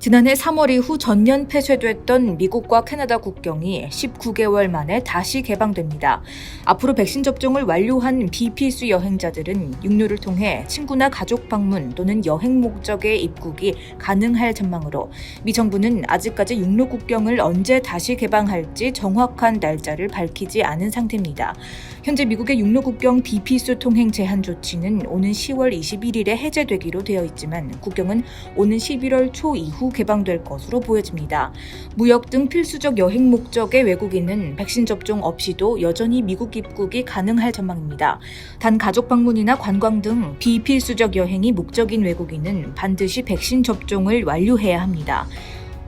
지난해 3월 이후 전면 폐쇄됐던 미국과 캐나다 국경이 19개월 만에 다시 개방됩니다. 앞으로 백신 접종을 완료한 비필수 여행자들은 육로를 통해 친구나 가족 방문 또는 여행 목적의 입국이 가능할 전망으로 미 정부는 아직까지 육로 국경을 언제 다시 개방할지 정확한 날짜를 밝히지 않은 상태입니다. 현재 미국의 육로 국경 비필수 통행 제한 조치는 오는 10월 21일에 해제되기로 되어 있지만 국경은 오는 11월 초 이후 개방될 것으로 보여집니다. 무역 등 필수적 여행 목적의 외국인은 백신 접종 없이도 여전히 미국 입국이 가능할 전망입니다. 단 가족 방문이나 관광 등 비필수적 여행이 목적인 외국인은 반드시 백신 접종을 완료해야 합니다.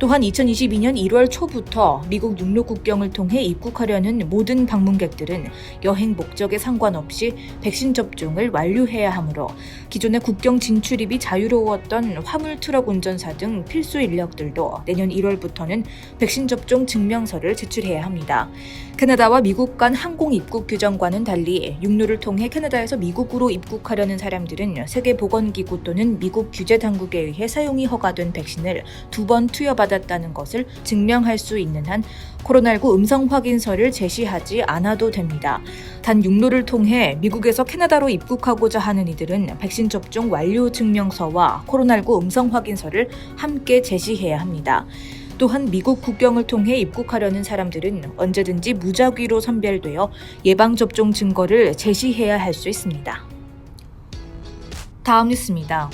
또한 2022년 1월 초부터 미국 육로 국경을 통해 입국하려는 모든 방문객들은 여행 목적에 상관없이 백신 접종을 완료해야 하므로 기존의 국경 진출입이 자유로웠던 화물 트럭 운전사 등 필수 인력들도 내년 1월부터는 백신 접종 증명서를 제출해야 합니다. 캐나다와 미국 간 항공 입국 규정과는 달리 육로를 통해 캐나다에서 미국으로 입국하려는 사람들은 세계보건기구 또는 미국 규제당국에 의해 사용이 허가된 백신을 2번 투여받았다는 것을 증명할 수 있는 한 코로나19 음성 확인서를 제시하지 않아도 됩니다. 단 육로를 통해 미국에서 캐나다로 입국하고자 하는 이들은 백신 접종 완료 증명서와 코로나19 음성 확인서를 함께 제시해야 합니다. 또한 미국 국경을 통해 입국하려는 사람들은 언제든지 무작위로 선별되어 예방접종 증거를 제시해야 할 수 있습니다. 다음 뉴스입니다.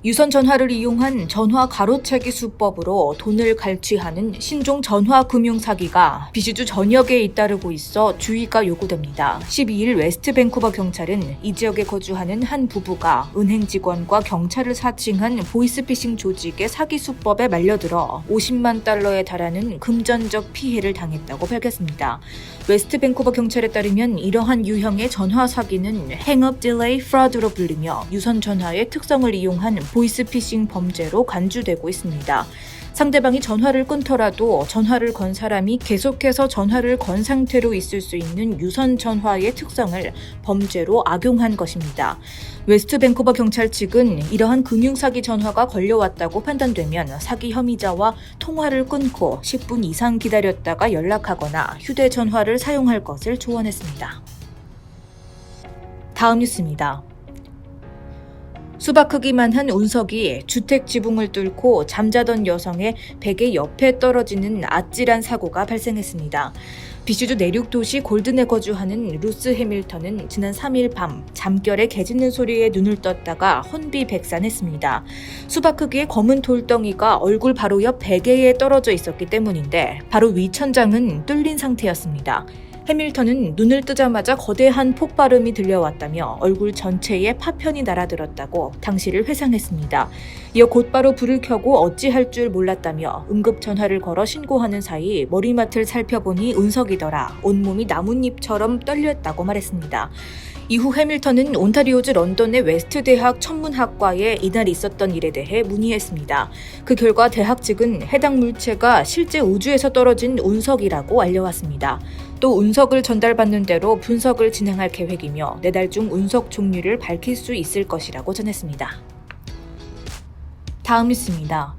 유선 전화를 이용한 전화 가로채기 수법으로 돈을 갈취하는 신종 전화 금융 사기가 비시주 전역에 잇따르고 있어 주의가 요구됩니다. 12일 웨스트 밴쿠버 경찰은 이 지역에 거주하는 한 부부가 은행 직원과 경찰을 사칭한 보이스피싱 조직의 사기 수법에 말려들어 50만 달러에 달하는 금전적 피해를 당했다고 밝혔습니다. 웨스트 밴쿠버 경찰에 따르면 이러한 유형의 전화 사기는 행업 딜레이 프라드로 불리며 유선 전화의 특성을 이용한 보이스피싱 범죄로 간주되고 있습니다. 상대방이 전화를 끊더라도 전화를 건 사람이 계속해서 전화를 건 상태로 있을 수 있는 유선 전화의 특성을 범죄로 악용한 것입니다. 웨스트 밴쿠버 경찰 측은 이러한 금융사기 전화가 걸려왔다고 판단되면 사기 혐의자와 통화를 끊고 10분 이상 기다렸다가 연락하거나 휴대전화를 사용할 것을 조언했습니다. 다음 뉴스입니다. 수박 크기만 한 운석이 주택 지붕을 뚫고 잠자던 여성의 베개 옆에 떨어지는 아찔한 사고가 발생했습니다. 비슈주 내륙 도시 골든에 거주하는 루스 해밀턴은 지난 3일 밤 잠결에 개 짖는 소리에 눈을 떴다가 혼비백산했습니다. 수박 크기의 검은 돌덩이가 얼굴 바로 옆 베개에 떨어져 있었기 때문인데 바로 위 천장은 뚫린 상태였습니다. 해밀턴은 눈을 뜨자마자 거대한 폭발음이 들려왔다며 얼굴 전체에 파편이 날아들었다고 당시를 회상했습니다. 이어 곧바로 불을 켜고 어찌할 줄 몰랐다며 응급전화를 걸어 신고하는 사이 머리맡을 살펴보니 운석이더라. 온몸이 나뭇잎처럼 떨렸다고 말했습니다. 이후 해밀턴은 온타리오주 런던의 웨스트 대학 천문학과에 이날 있었던 일에 대해 문의했습니다. 그 결과 대학 측은 해당 물체가 실제 우주에서 떨어진 운석이라고 알려왔습니다. 또 운석을 전달받는 대로 분석을 진행할 계획이며 내달 중 운석 종류를 밝힐 수 있을 것이라고 전했습니다. 다음 뉴스입니다.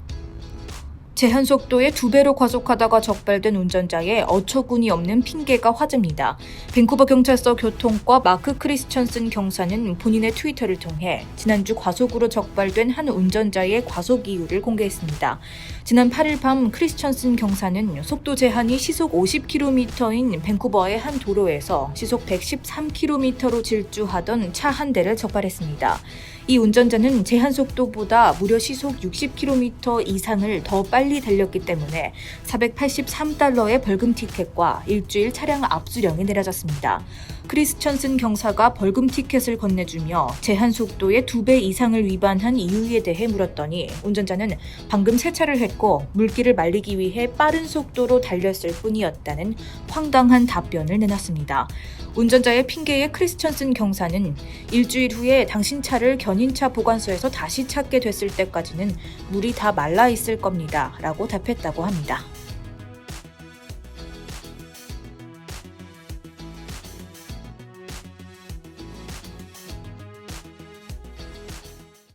제한 속도의 2배로 과속하다가 적발된 운전자의 어처구니 없는 핑계가 화제입니다. 밴쿠버 경찰서 교통과 마크 크리스천슨 경사는 본인의 트위터를 통해 지난주 과속으로 적발된 한 운전자의 과속 이유를 공개했습니다. 지난 8일 밤 크리스천슨 경사는 속도 제한이 시속 50km인 밴쿠버의 한 도로에서 시속 113km로 질주하던 차 한 대를 적발했습니다. 이 운전자는 제한 속도보다 무려 시속 60km 이상을 더 빨리 달렸기 때문에 483달러의 벌금 티켓과 일주일 차량 압수령이 내려졌습니다. 크리스천슨 경사가 벌금 티켓을 건네주며 제한 속도의 2배 이상을 위반한 이유에 대해 물었더니 운전자는 방금 세차를 했고 물기를 말리기 위해 빠른 속도로 달렸을 뿐이었다는 황당한 답변을 내놨습니다. 운전자의 핑계에 크리스천슨 경사는 일주일 후에 당신 차를 견인차 보관소에서 다시 찾게 됐을 때까지는 물이 다 말라 있을 겁니다. 라고 답했다고 합니다.